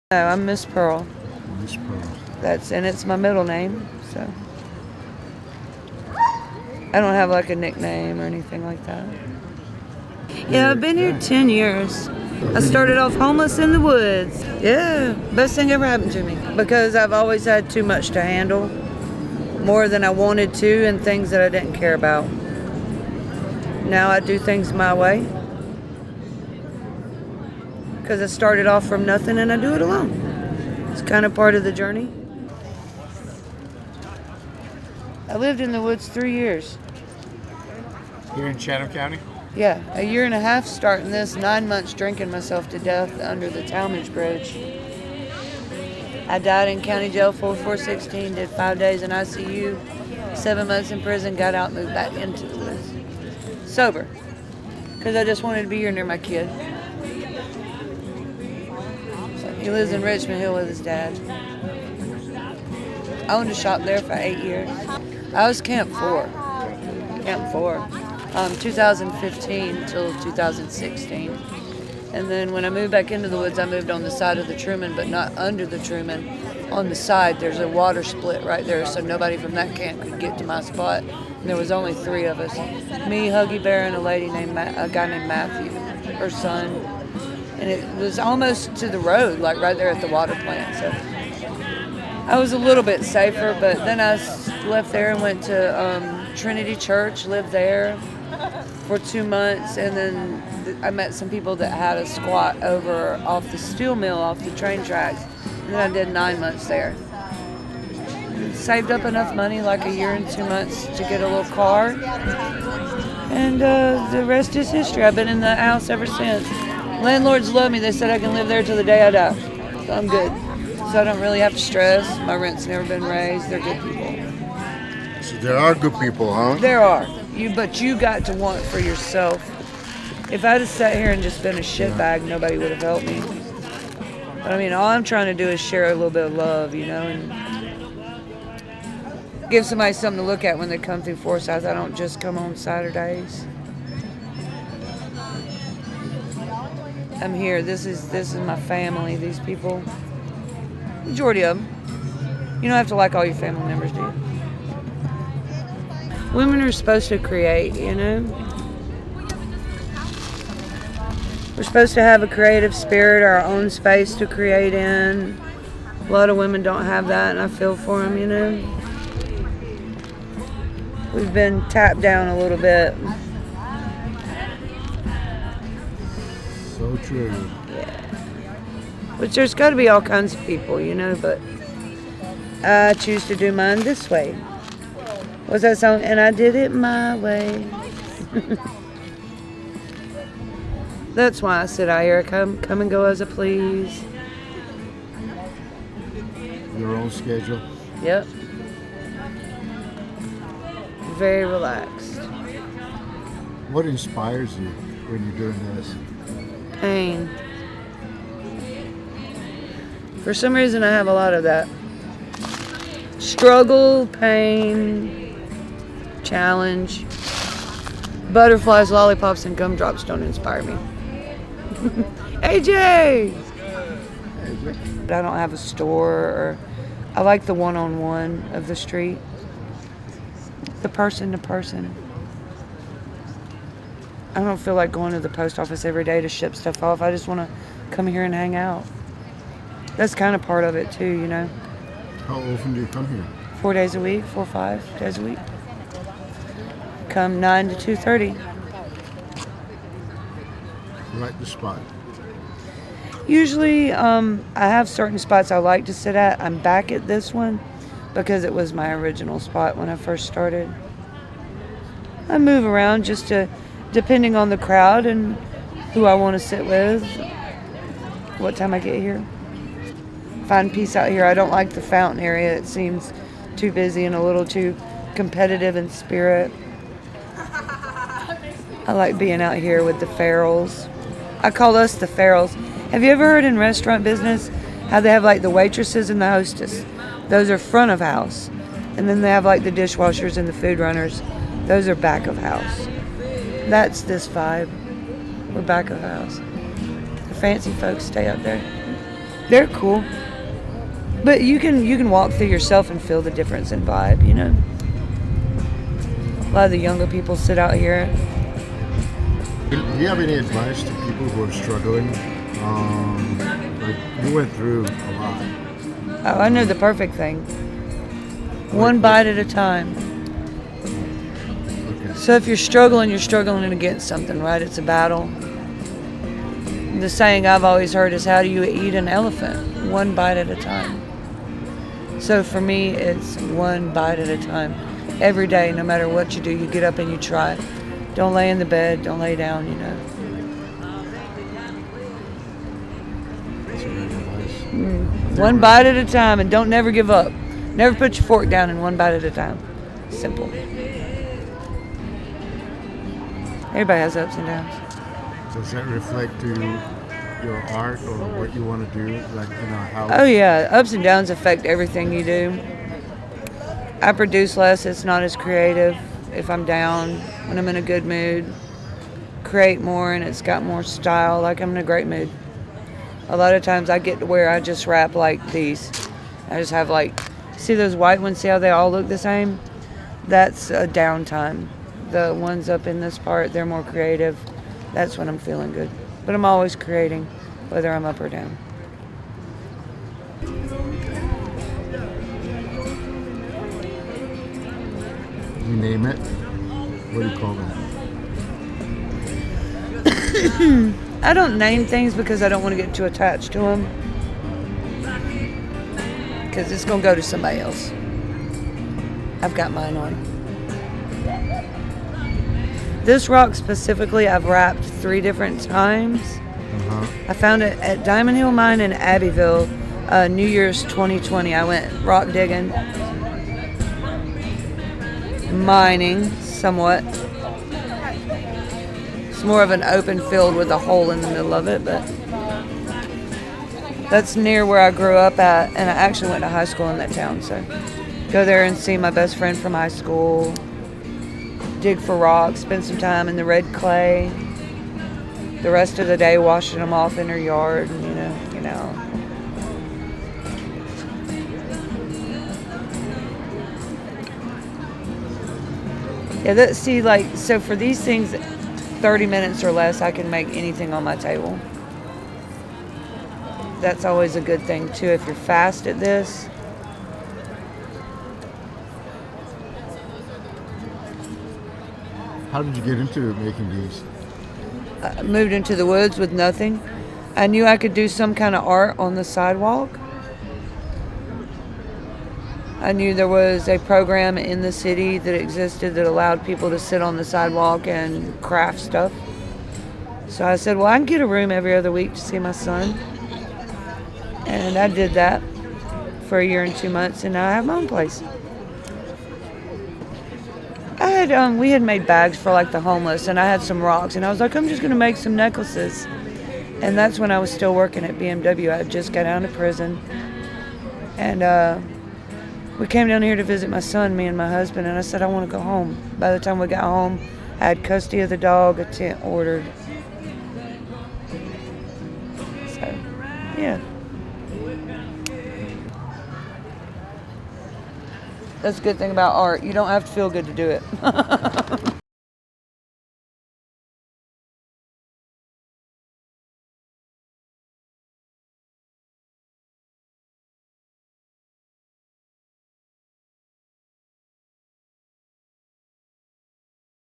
No, I'm Miss Pearl. Miss Pearl. And it's my middle name, so I don't have like a nickname or anything like that. Yeah, I've been here 10 years. I started off homeless in the woods. Yeah, best thing ever happened to me because I've always had too much to handle, more than I wanted to, and things that I didn't care about. Now I do things my way because I started off from nothing and I do it alone. It's kind of part of the journey. I lived in the woods 3 years. Here in Chatham County? Yeah, a year and a half starting this, 9 months drinking myself to death under the Talmadge Bridge. I died in county jail 4/4/16, did 5 days in ICU, 7 months in prison, got out, moved back into the woods. Sober, because I just wanted to be here near my kid. So he lives in Richmond Hill with his dad. I owned a shop there for 8 years. I was Camp 4. 2015 till 2016. And then when I moved back into the woods, I moved on the side of the Truman, but not under the Truman. On the side, there's a water split right there, so nobody from that camp could get to my spot. And there was only 3 of us. Me, Huggy Bear, and a guy named Matthew, her son. And it was almost to the road, like right there at the water plant. So I was a little bit safer, but then I left there and went to Trinity Church, lived there for 2 months, and then I met some people that had a squat over off the steel mill, off the train tracks, and then I did 9 months there. Saved up enough money, like a year and 2 months, to get a little car, and the rest is history. I've been in the house ever since. Landlords love me. They said I can live there till the day I die, so I'm good. So I don't really have to stress. My rent's never been raised. They're good people. So there are good people, huh? There are. But you got to want for yourself. If I'd have sat here and just been a shitbag, nobody would have helped me. But I mean, all I'm trying to do is share a little bit of love, and give somebody something to look at when they come through Forsyth. I don't just come on Saturdays. I'm here. This is my family. These people, majority of them. You don't have to like all your family members, do you? Women are supposed to create, We're supposed to have a creative spirit, our own space to create in. A lot of women don't have that, and I feel for them, We've been tapped down a little bit. So true. Yeah. Which there's got to be all kinds of people, but I choose to do mine this way. What's that song? And I did it my way. That's why I sit out here. Come and go as I please. Your own schedule? Yep. Very relaxed. What inspires you when you're doing this? Pain. For some reason, I have a lot of that. Struggle, pain, challenge. Butterflies, lollipops, and gumdrops don't inspire me. AJ! I don't have a store, I like the one-on-one of the street. The person to person. I don't feel like going to the post office every day to ship stuff off. I just want to come here and hang out. That's kind of part of it too, How often do you come here? 4 days a week, 4 or 5 days a week. Come 9 to 2:30. Like the spot? Usually, I have certain spots I like to sit at. I'm back at this one because it was my original spot when I first started. I move around just depending on the crowd and who I want to sit with, what time I get here. Find peace out here. I don't like the fountain area. It seems too busy and a little too competitive in spirit. I like being out here with the ferals. I call us the ferals. Have you ever heard in restaurant business how they have like the waitresses and the hostess? Those are front of house. And then they have like the dishwashers and the food runners. Those are back of house. That's this vibe. We're back of house. The fancy folks stay up there. They're cool. But you can walk through yourself and feel the difference in vibe, you know. A lot of the younger people sit out here. Do you have any advice to people who are struggling? Like you went through a lot. Oh, I know the perfect thing. One bite at a time. Okay. So if you're struggling against something, right? It's a battle. The saying I've always heard is, how do you eat an elephant? One bite at a time. So for me, it's one bite at a time. Every day, no matter what you do, you get up and you try it. Don't lay in the bed, don't lay down, you know. That's great advice. One bite at a time, and don't never give up. Never put your fork down, in one bite at a time. Simple. Everybody has ups and downs. Does that reflect to your art or what you want to do? Like, you know, how... Oh yeah, ups and downs affect everything you do. I produce less, it's not as creative if I'm down. When I'm in a good mood, create more, and it's got more style, like I'm in a great mood. A lot of times I get to where I just wrap like these. I just have like, see those white ones, see how they all look the same? That's a downtime. The ones up in this part, they're more creative. That's when I'm feeling good. But I'm always creating, whether I'm up or down. You name it? What do you call that? I don't name things because I don't want to get too attached to them. Because it's going to go to somebody else. I've got mine on. This rock specifically, I've wrapped 3 different times. I found it at Diamond Hill Mine in Abbeville, New Year's 2020. I went rock digging, mining somewhat. It's more of an open field with a hole in the middle of it, but that's near where I grew up at, and I actually went to high school in that town, so go there and see my best friend from high school, dig for rocks, spend some time in the red clay, the rest of the day washing them off in her yard, and you know. Yeah, so for these things, 30 minutes or less, I can make anything on my table. That's always a good thing, too, if you're fast at this. How did you get into making these? I moved into the woods with nothing. I knew I could do some kind of art on the sidewalk. I knew there was a program in the city that existed that allowed people to sit on the sidewalk and craft stuff. So I said, well, I can get a room every other week to see my son. And I did that for a year and 2 months, and now I have my own place. We had made bags for like the homeless, and I had some rocks, and I was like, I'm just gonna make some necklaces. And that's when I was still working at BMW. I had just got out of prison, and we came down here to visit my son, me and my husband, and I said, I want to go home. By the time we got home, I had custody of the dog, a tent ordered. So, yeah. That's a good thing about art. You don't have to feel good to do it.